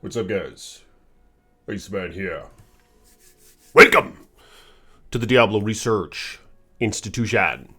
What's up, guys? Iceman here. Welcome to the Diablo Research Institution.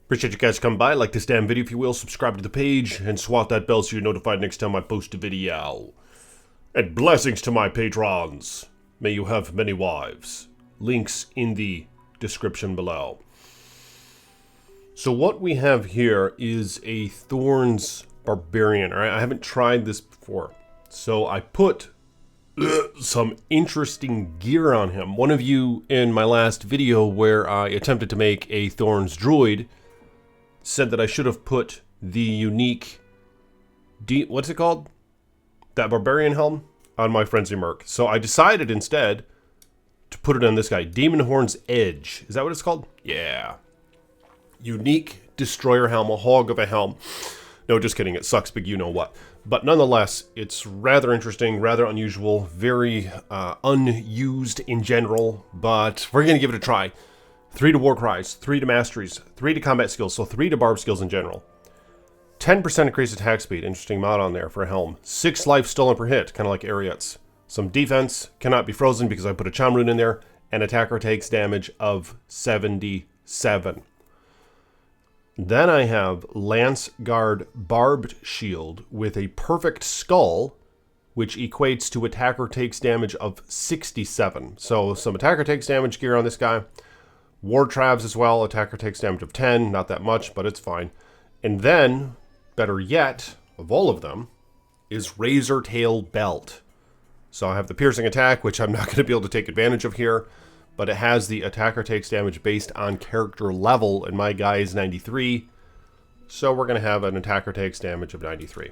Appreciate you guys coming by. Like this damn video if you will. Subscribe to the page and swat that bell so you're notified next time I post a video. And blessings to my patrons. May you have many wives. Links in the description below. So what we have here is a THORNS Barbarian. Alright, I haven't tried this before. So I put some interesting gear on him. One of you in my last video where I attempted to make a THORNS Druid said that I should have put the unique... what's it called? That Barbarian helm on my Frenzy Merc. So I decided instead to put it on this guy. Demon Horn's Edge. Is that what it's called? Yeah. Unique Destroyer helm. A hog of a helm. No, just kidding. It sucks, but you know what. But nonetheless, it's rather interesting, rather unusual, very unused in general, but we're going to give it a try. 3 to War Cries, 3 to Masteries, 3 to Combat Skills, so 3 to BARB skills in general. 10% increased attack speed, interesting mod on there for a helm. 6 life stolen per hit, kind of like Ariat's. Some defense, cannot be frozen because I put a Charm Rune in there, and attacker takes damage of 77. Then I have Lance Guard Barbed Shield with a perfect skull, which equates to attacker takes damage of 67. So some attacker takes damage gear on this guy. War Travs as well, attacker takes damage of 10, not that much, but it's fine. And then, better yet, of all of them, is Razor Tail Belt. So I have the piercing attack, which I'm not going to be able to take advantage of here. But it has the attacker takes damage based on character level, and my guy is 93. So we're going to have an attacker takes damage of 93.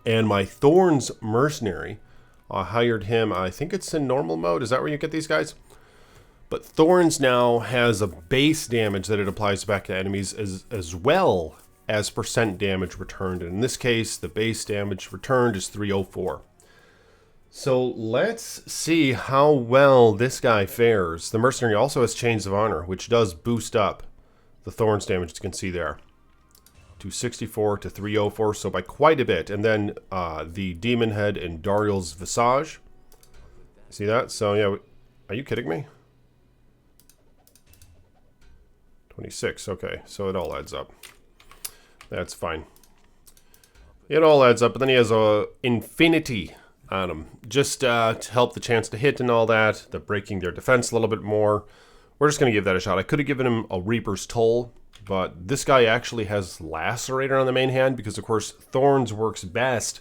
And my THORNS Mercenary, I hired him, I think it's in normal mode. Is that where you get these guys? But THORNS now has a base damage that it applies back to enemies as well as percent damage returned. And in this case, the base damage returned is 304. So let's see how well this guy fares. The Mercenary also has Chains of Honor, which does boost up the THORNS damage, as you can see there. 264 to 304, so by quite a bit. And then the Demon Head and Dariel's Visage. See that? So yeah, are you kidding me? 26, okay, so it all adds up. That's fine. It all adds up, but then he has a Infinity on him, just to help the chance to hit and all that, the breaking their defense a little bit more. We're just going to give that a shot. I could have given him a Reaper's Toll, but this guy actually has Lacerator on the main hand, because of course Thorns works best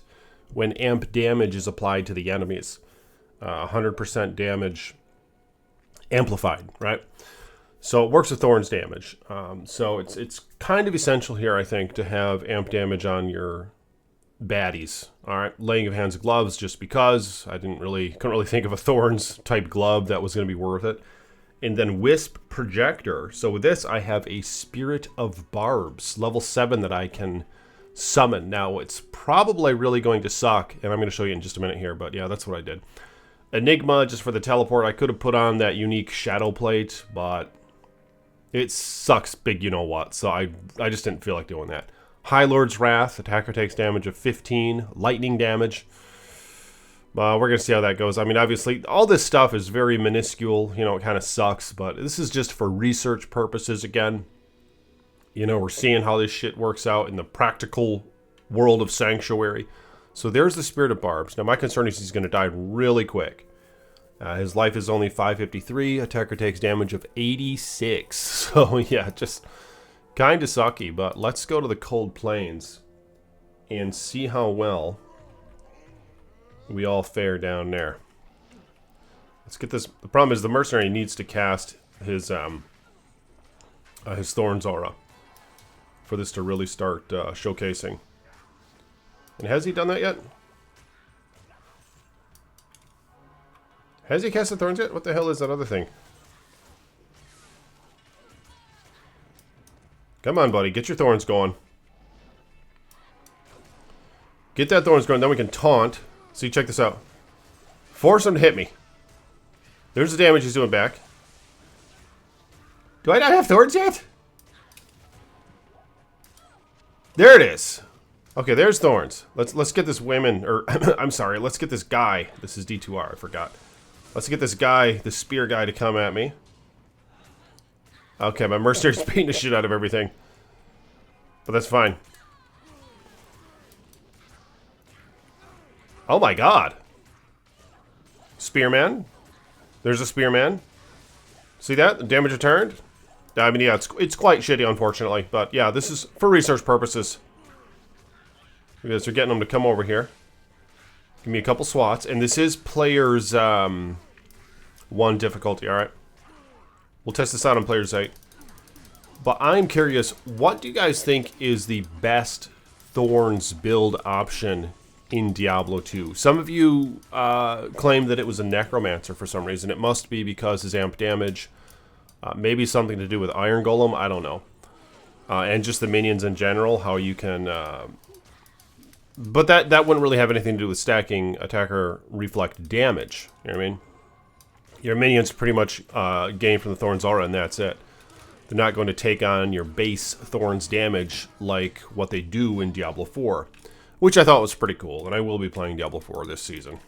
when amp damage is applied to the enemies. 100% damage amplified, right? So it works with Thorns damage. So it's kind of essential here, I think, to have amp damage on your baddies. All right, Laying of Hands gloves, just because I couldn't really think of a Thorns type glove that was going to be worth it. And then Wisp Projector. So with this, I have a Spirit of Barbs, level 7 that I can summon. Now it's probably really going to suck, and I'm going to show you in just a minute here. But yeah, that's what I did. Enigma, just for the teleport. I could have put on that unique Shadow Plate, but it sucks big, you know what. So I just didn't feel like doing that. High Lord's Wrath, attacker takes damage of 15, lightning damage. We're going to see how that goes. I mean, obviously, all this stuff is very minuscule. You know, it kind of sucks, but this is just for research purposes again. You know, we're seeing how this shit works out in the practical world of Sanctuary. So there's the Spirit of Barbs. Now, my concern is he's going to die really quick. His life is only 553. Attacker takes damage of 86. So, yeah, just kind of sucky, but let's go to the Cold Plains and see how well we all fare down there. Let's get this. The problem is the Mercenary needs to cast his Thorns Aura for this to really start showcasing. And has he done that yet? Has he cast the Thorns yet? What the hell is that other thing? Come on, buddy. Get your Thorns going. Get that Thorns going, then we can taunt. See, check this out. Force him to hit me. There's the damage he's doing back. Do I not have Thorns yet? There it is. Okay, there's Thorns. Let's get this woman, or I'm sorry, let's get this guy. This is D2R, I forgot. Let's get this guy, the spear guy, to come at me. Okay, my mercenary's beating the shit out of everything. But that's fine. Oh my god. Spearman. There's a spearman. See that? The damage returned? I mean, yeah, it's quite shitty, unfortunately. But yeah, this is for research purposes. Because they're getting them to come over here. Give me a couple swats. And this is players 1 difficulty, alright? We'll test this out on players 8. But I'm curious, what do you guys think is the best Thorns build option in Diablo 2? Some of you claim that it was a Necromancer for some reason. It must be because his amp damage. Maybe something to do with Iron Golem, I don't know. And just the minions in general, how you can... but that wouldn't really have anything to do with stacking attacker reflect damage. You know what I mean? Your minions pretty much gain from the Thorns aura, and that's it. They're not going to take on your base Thorns damage like what they do in Diablo 4. Which I thought was pretty cool, and I will be playing Diablo 4 this season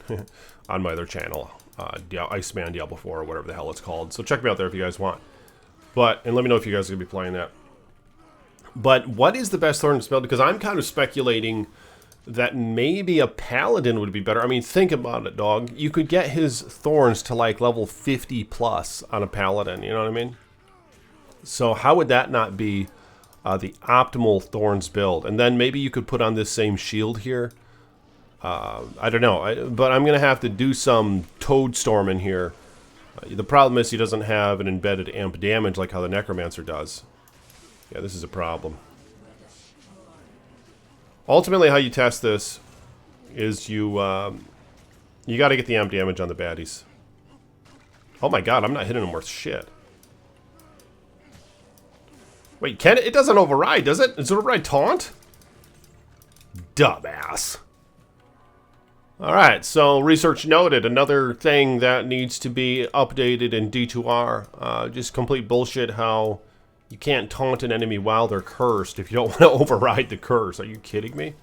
on my other channel. Iceman Diablo 4 or whatever the hell it's called. So check me out there if you guys want. And let me know if you guys are going to be playing that. But what is the best Thorns build? Because I'm kind of speculating that maybe a Paladin would be better. I mean, think about it, dog. You could get his Thorns to like level 50 plus on a Paladin, you know what I mean? So how would that not be the optimal Thorns build? And then maybe you could put on this same shield here. I don't know, but I'm going to have to do some Toadstorm in here. The problem is he doesn't have an embedded amp damage like how the Necromancer does. Yeah, this is a problem. Ultimately, how you test this is you got to get the amp damage on the baddies. Oh my god, I'm not hitting them worth shit. Wait, can it? It doesn't override, does it? Does it override taunt? Dumbass. Alright, so research noted. Another thing that needs to be updated in D2R. Just complete bullshit how you can't taunt an enemy while they're cursed if you don't want to override the curse. Are you kidding me?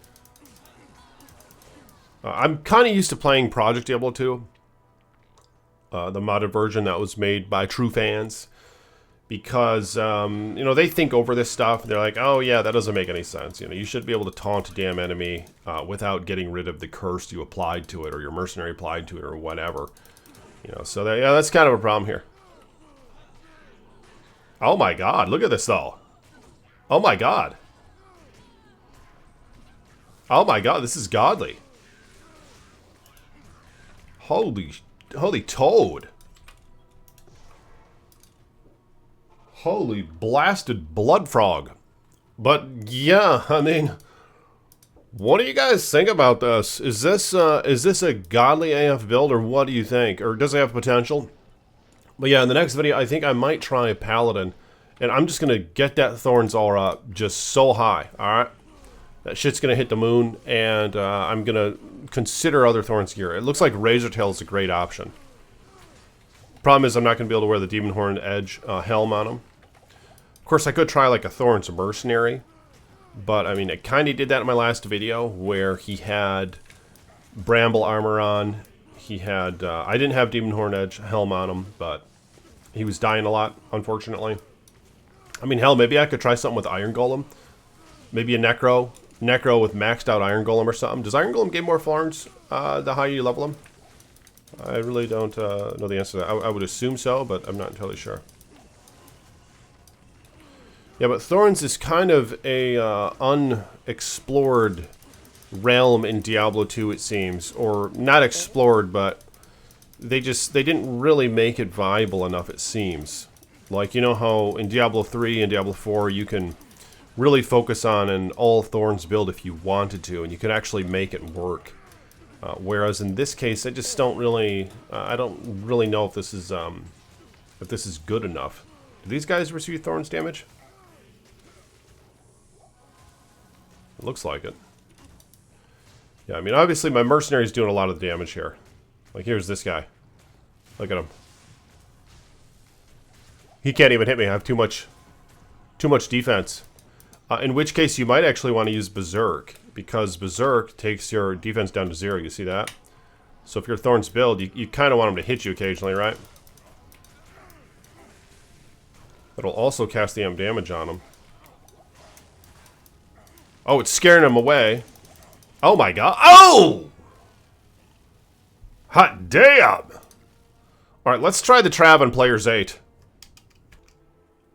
I'm kind of used to playing Project Diablo 2. The modded version that was made by true fans. Because, you know, they think over this stuff. And they're like, oh yeah, that doesn't make any sense. You know, you should be able to taunt a damn enemy without getting rid of the curse you applied to it, or your mercenary applied to it, or whatever. You know, so that, yeah, that's kind of a problem here. Oh my god, look at this though. Oh my god. Oh my god, this is godly. Holy toad. Holy blasted blood frog. But yeah, I mean, what do you guys think about this? Is this a godly AF build, or what do you think? Or does it have potential? But yeah, in the next video, I think I might try a Paladin, and I'm just gonna get that Thorns aura just so high. All right, that shit's gonna hit the moon, and I'm gonna consider other Thorns gear. It looks like Razortail is a great option. Problem is, I'm not gonna be able to wear the Demon Horn Edge helm on him. Of course, I could try like a Thorns Mercenary, but I mean, I kind of did that in my last video where he had Bramble armor on. He had, I didn't have Demon Horn Edge helm on him, but he was dying a lot, unfortunately. I mean, hell, maybe I could try something with Iron Golem. Maybe a Necro with maxed out Iron Golem or something. Does Iron Golem gain more Thorns the higher you level him? I really don't know the answer to that. I would assume so, but I'm not entirely sure. Yeah, but Thorns is kind of a unexplored realm in Diablo 2, it seems. Or not explored, but they didn't really make it viable enough, it seems. Like, you know how in Diablo 3 and Diablo 4 you can really focus on an all Thorns build if you wanted to, and you can actually make it work. Whereas in this case, I just don't really, I don't really know if this is good enough. Do these guys receive Thorns damage? It looks like it. Yeah, I mean, obviously my mercenary's doing a lot of the damage here. Like, here's this guy. Look at him. He can't even hit me. I have too much defense. In which case, you might actually want to use Berserk, because Berserk takes your defense down to 0. You see that? So if you're Thorns build, you kind of want him to hit you occasionally, right? It'll also cast the damage on him. Oh, it's scaring him away. Oh my god. Oh! Hot damn! Alright, let's try the Trav on players 8.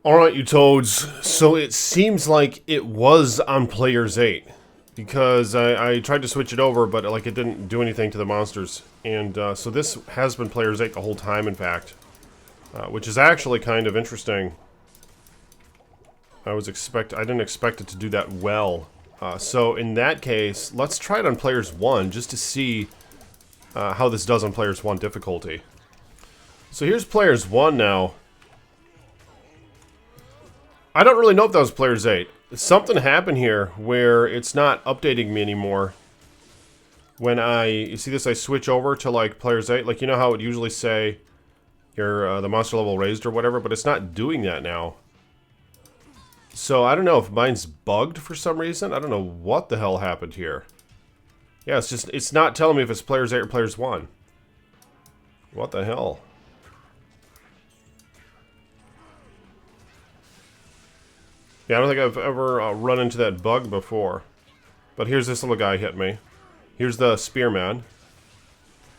Alright, you toads. So it seems like it was on players 8. Because I tried to switch it over, but like it didn't do anything to the monsters. And so this has been players 8 the whole time, in fact. Which is actually kind of interesting. I didn't expect it to do that well. So in that case, let's try it on players 1 just to see how this does on players 1 difficulty. So here's players 1 now. I don't really know if that was players 8. Something happened here where it's not updating me anymore. When you see this, I switch over to like players 8. Like, you know how it would usually say the monster level raised or whatever, but it's not doing that now. So I don't know if mine's bugged for some reason. I don't know what the hell happened here. Yeah, it's not telling me if it's players 8 or players 1. What the hell? Yeah, I don't think I've ever run into that bug before. But here's this little guy hit me. Here's the Spearman.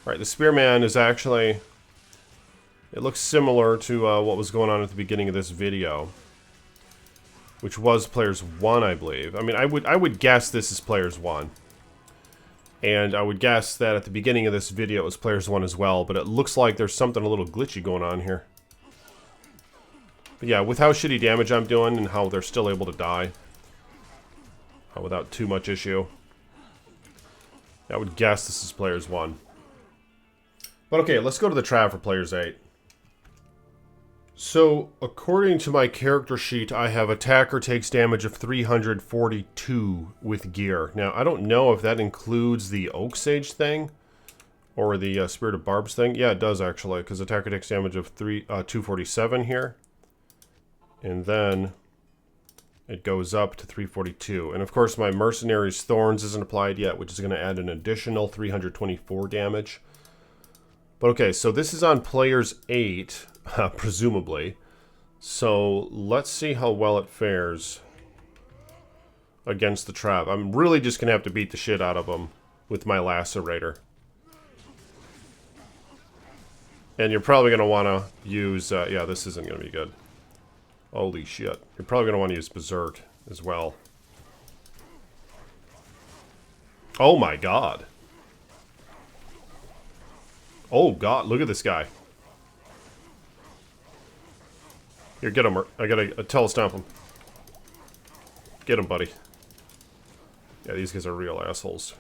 Right, the Spearman is actually... It looks similar to what was going on at the beginning of this video. Which was players 1, I believe. I mean, I would guess this is players 1. And I would guess that at the beginning of this video it was players 1 as well. But it looks like there's something a little glitchy going on here. But yeah, with how shitty damage I'm doing and how they're still able to die without too much issue, I would guess this is players 1. But okay, let's go to the Trav for players 8. So, according to my character sheet, I have attacker takes damage of 342 with gear. Now, I don't know if that includes the Oak Sage thing or the Spirit of Barbs thing. Yeah, it does actually, because attacker takes damage of 247 here. And then it goes up to 342. And of course my Mercenary's Thorns isn't applied yet, which is going to add an additional 324 damage. But okay, so this is on players 8, presumably. So let's see how well it fares against the Trav. I'm really just going to have to beat the shit out of him with my Lacerator. And you're probably going to want to use... yeah, this isn't going to be good. Holy shit. You're probably going to want to use Berserk as well. Oh my god. Oh god, look at this guy. Here, get him. I gotta telestomp him. Get him, buddy. Yeah, these guys are real assholes.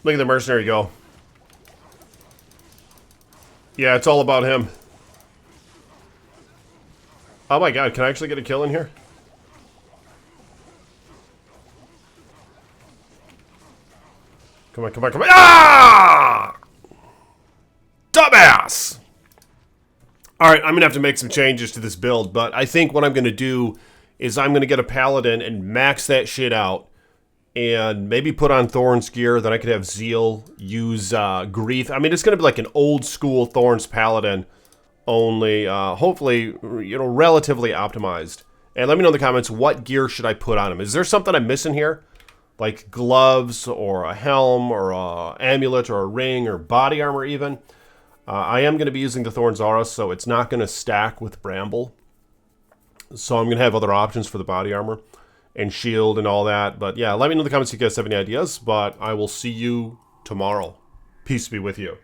Look at the mercenary go. Yeah, it's all about him. Oh my god, can I actually get a kill in here? Come on, come on, come on. Ah! Dumbass! Alright, I'm gonna have to make some changes to this build, but I think what I'm gonna do is I'm gonna get a paladin and max that shit out. And maybe put on Thorns gear, then I could have Zeal use Grief. I mean, it's going to be like an old school Thorns Paladin, only hopefully, you know, relatively optimized. And let me know in the comments, what gear should I put on him? Is there something I'm missing here? Like gloves, or a helm, or a amulet, or a ring, or body armor even? I am going to be using the Thorns Aura, so it's not going to stack with Bramble. So I'm going to have other options for the body armor and shield and all that. But yeah, let me know in the comments if you guys have any ideas, but I will see you tomorrow. Peace be with you.